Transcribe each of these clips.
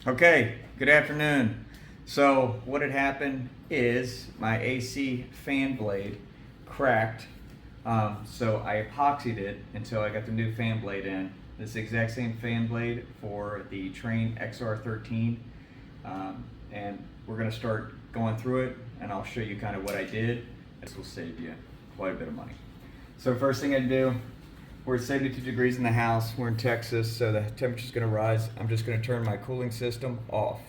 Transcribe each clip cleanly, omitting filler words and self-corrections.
Okay, good afternoon. So what had happened is my AC fan blade cracked. So I epoxied it until I got the new fan blade in. This exact same fan blade for the Trane XR13. And we're gonna start going through it and I'll show you kind of what I did. This will save you quite a bit of money. So first thing I do, we're at 72 degrees in the house. We're in Texas, so the temperature's gonna rise. I'm just gonna turn my cooling system off.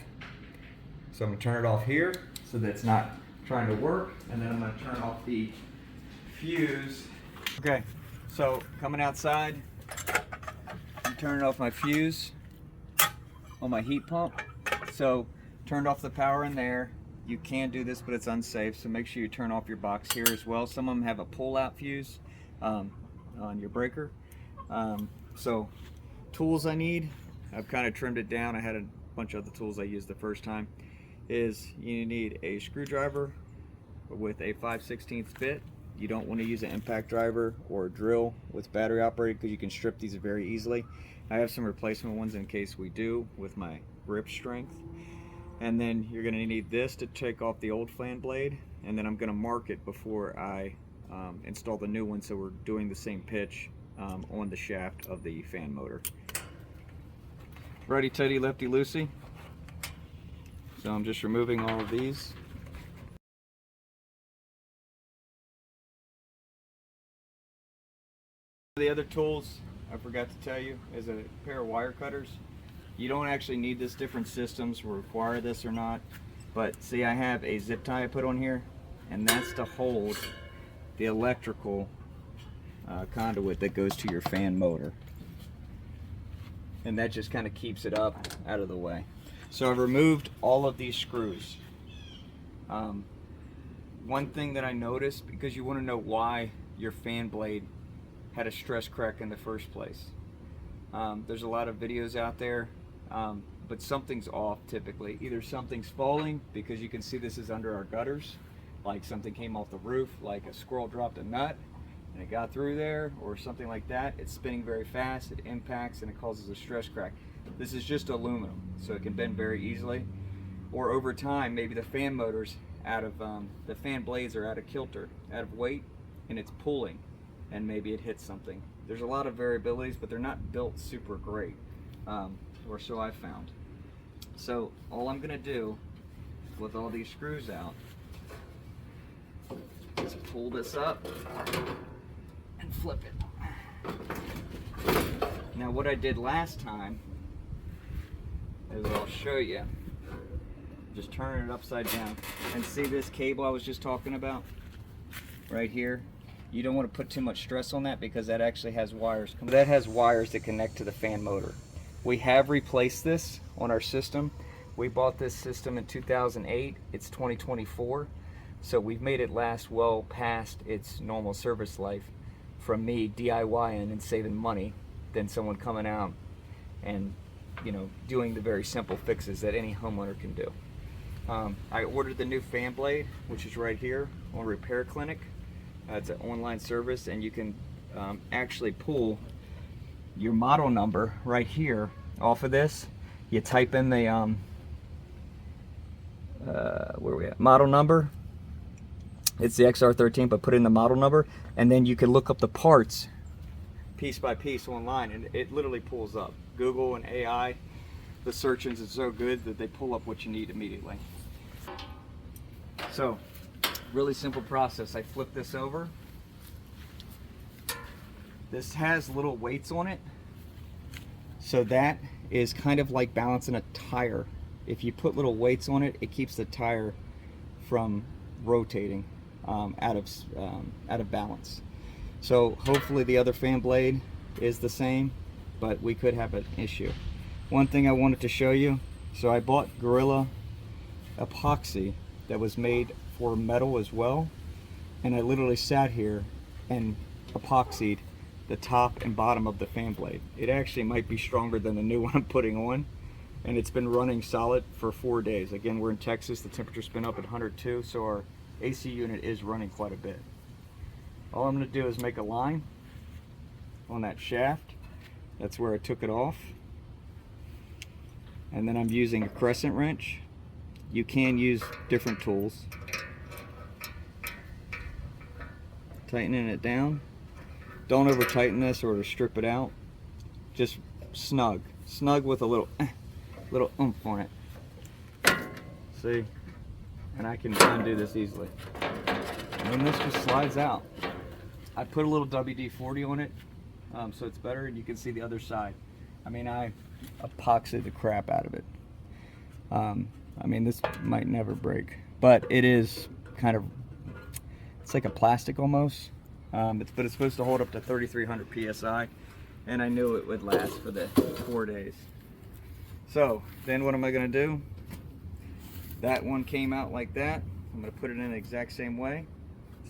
So I'm gonna turn it off here so that it's not trying to work, and then I'm gonna turn off the fuse. Okay, so coming outside, I'm turning off my fuse on my heat pump. So turned off the power in there. You can do this, but it's unsafe, so make sure you turn off your box here as well. Some of them have a pull-out fuse on your breaker. So tools I need, I've kind of trimmed it down. I had a bunch of other tools I used the first time. Is you need a screwdriver with a 5/16 bit. You don't want to use an impact driver or a drill with battery operated because you can strip these very easily. I have some replacement ones in case we do with my grip strength. And then you're going to need this to take off the old fan blade, and then I'm going to mark it before I install the new one, so we're doing the same pitch on the shaft of the fan motor. Righty tighty, lefty loosey. So I'm just removing all of these. The other tools I forgot to tell you is a pair of wire cutters. You don't actually need this. Different systems will require this or not. But see, I have a zip tie I put on here, and that's to hold the electrical conduit that goes to your fan motor. And that just kind of keeps it up out of the way. So I've removed all of these screws. One thing that I noticed, because you want to know why your fan blade had a stress crack in the first place. There's a lot of videos out there, but something's off typically. Either something's falling, because you can see this is under our gutters, like something came off the roof, like a squirrel dropped a nut and it got through there, or something like that. It's spinning very fast, it impacts, and it causes a stress crack. This is just aluminum, so it can bend very easily. Or over time, maybe the fan motors out of the fan blades are out of kilter, out of weight, and it's pulling, and maybe it hits something. There's a lot of variabilities, but they're not built super great, or so I found. So all I'm gonna do with all these screws out is pull this up and flip it. Now what I did last time is, I'll show you, just turn it upside down, and see this cable I was just talking about right here? You don't want to put too much stress on that, because that actually has wires. That has wires that connect to the fan motor. We have replaced this on our system. We bought this system in 2008. It's 2024. So we've made it last well past its normal service life, from me DIYing and saving money than someone coming out and, you know, doing the very simple fixes that any homeowner can do. I ordered the new fan blade, which is right here on Repair Clinic. It's an online service, and you can actually pull your model number right here off of this. You type in the where are we at? Model number. It's the XR13, but put in the model number, and then you can look up the parts piece by piece online, and it literally pulls up. Google and AI, the search engines are so good that they pull up what you need immediately. So, really simple process. I flip this over. This has little weights on it, so that is kind of like balancing a tire. If you put little weights on it, it keeps the tire from rotating out of balance. So hopefully the other fan blade is the same, but we could have an issue. One thing I wanted to show you, so I bought Gorilla epoxy that was made for metal as well, and I literally sat here and epoxied the top and bottom of the fan blade. It actually might be stronger than the new one I'm putting on, and it's been running solid for 4 days. Again, we're in Texas, the temperature's been up at 102, so our AC unit is running quite a bit. All I'm going to do is make a line on that shaft. That's where I took it off. And then I'm using a crescent wrench. You can use different tools. Tightening it down. Don't over tighten this or to strip it out. Just snug with a little oomph on it. See? And I can undo this easily. And then this just slides out. I put a little WD-40 on it, so it's better, and you can see the other side. I mean, I epoxied the crap out of it. I mean, this might never break, but it is kind of, it's like a plastic almost. But it's supposed to hold up to 3,300 psi, and I knew it would last for the 4 days. So then what am I going to do? That one came out like that. I'm going to put it in the exact same way.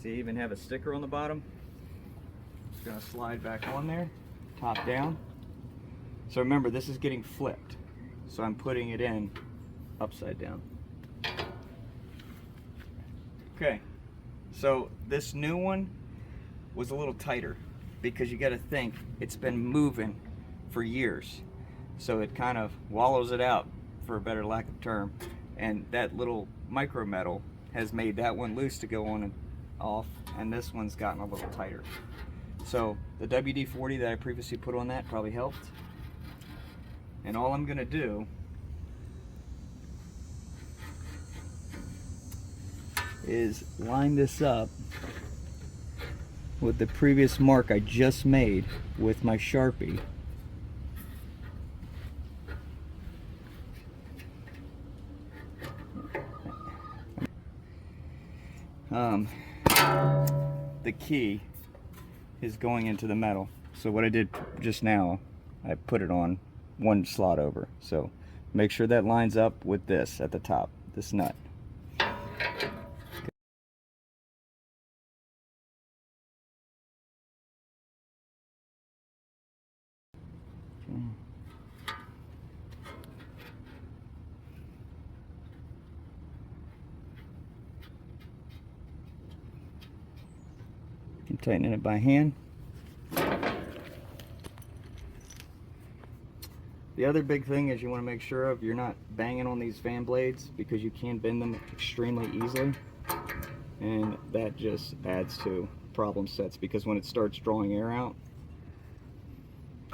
See, I even have a sticker on the bottom. It's going to slide back on there, top down. So remember, this is getting flipped, so I'm putting it in upside down. Okay, so this new one was a little tighter because you got to think it's been moving for years, so it kind of wallows it out, for a better lack of term, and that little micro metal has made that one loose to go on and off, and this one's gotten a little tighter. So the WD-40 that I previously put on that probably helped. And all I'm gonna do is line this up with the previous mark I just made with my Sharpie. The key is going into the metal. So what I did just now, I put it on one slot over. So make sure that lines up with this at the top, this nut. I'm tightening it by hand. The other big thing is you want to make sure of you're not banging on these fan blades, because you can bend them extremely easily, and that just adds to problem sets, because when it starts drawing air out,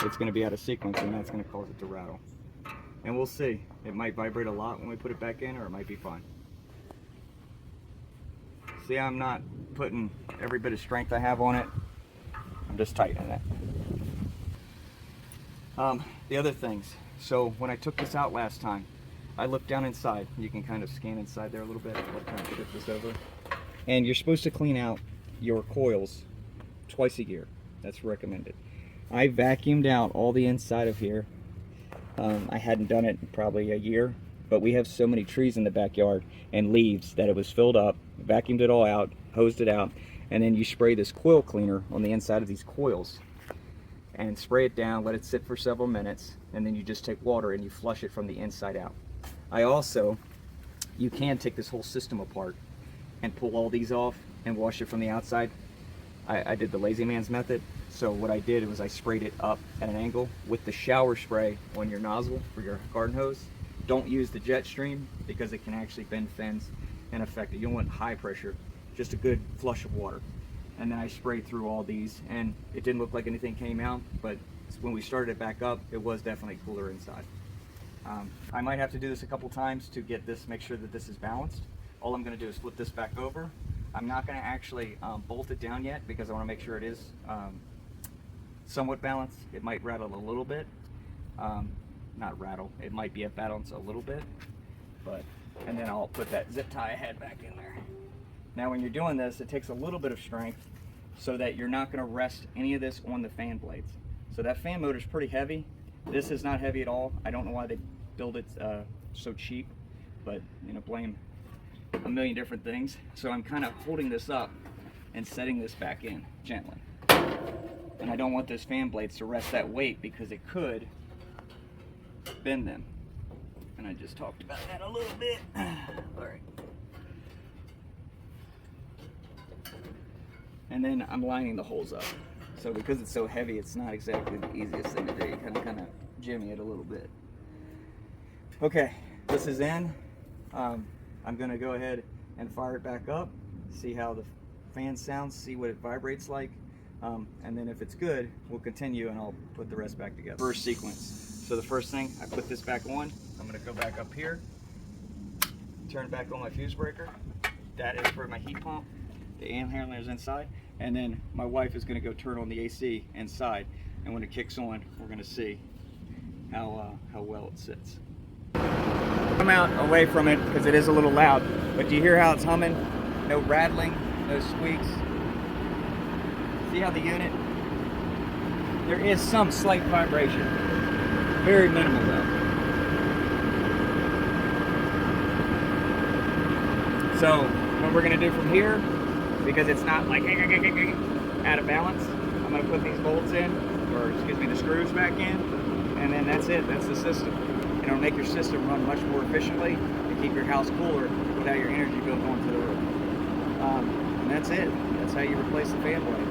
it's going to be out of sequence, and that's going to cause it to rattle. And we'll see. It might vibrate a lot when we put it back in, or it might be fine. See, I'm not putting every bit of strength I have on it. I'm just tightening it. The other things. So when I took this out last time, I looked down inside. You can kind of scan inside there a little bit. I'll kind of shift this over. And you're supposed to clean out your coils twice a year. That's recommended. I vacuumed out all the inside of here. I hadn't done it in probably a year, but we have so many trees in the backyard and leaves that it was filled up. Vacuumed it all out, hosed it out, and then you spray this coil cleaner on the inside of these coils and spray it down, let it sit for several minutes, and then you just take water and you flush it from the inside out. You can take this whole system apart and pull all these off and wash it from the outside. I did the lazy man's method. So what I did was I sprayed it up at an angle with the shower spray on your nozzle for your garden hose. Don't use the jet stream because it can actually bend fins and affect it. You don't want high pressure, just a good flush of water. And then I sprayed through all these, and it didn't look like anything came out, but when we started it back up, it was definitely cooler inside. I might have to do this a couple times to get this, make sure that this is balanced. All I'm going to do is flip this back over. I'm not going to actually bolt it down yet because I want to make sure it is somewhat balanced. It might rattle a little bit. Not rattle, it might be a balance a little bit, and then I'll put that zip tie I had back in there. Now when you're doing this, it takes a little bit of strength so that you're not going to rest any of this on the fan blades. So that fan motor is pretty heavy. This is not heavy at all. I don't know why they build it so cheap, but blame a million different things. So I'm kind of holding this up and setting this back in gently. And I don't want those fan blades to rest that weight because it could bend them. And I just talked about that a little bit. All right. And then I'm lining the holes up. So because it's so heavy, it's not exactly the easiest thing to do. You kind of jimmy it a little bit. Okay, this is in. I'm gonna go ahead and fire it back up, see how the fan sounds, see what it vibrates like, and then if it's good, we'll continue and I'll put the rest back together. First sequence. So the first thing, I put this back on. I'm gonna go back up here, turn back on my fuse breaker. That is for my heat pump. The air handler is inside, and then my wife is gonna go turn on the AC inside, and when it kicks on, we're gonna see how well it sits. Come out away from it because it is a little loud, but do you hear how it's humming? No rattling, no squeaks. See how the unit, there is some slight vibration, very minimal though. So what we're gonna do from here, because it's not like out of balance, I'm gonna put these bolts in, or excuse me, the screws back in, and then that's it, that's the system. And it'll make your system run much more efficiently and keep your house cooler without your energy bill going to the roof. And that's it. That's how you replace the fan blade.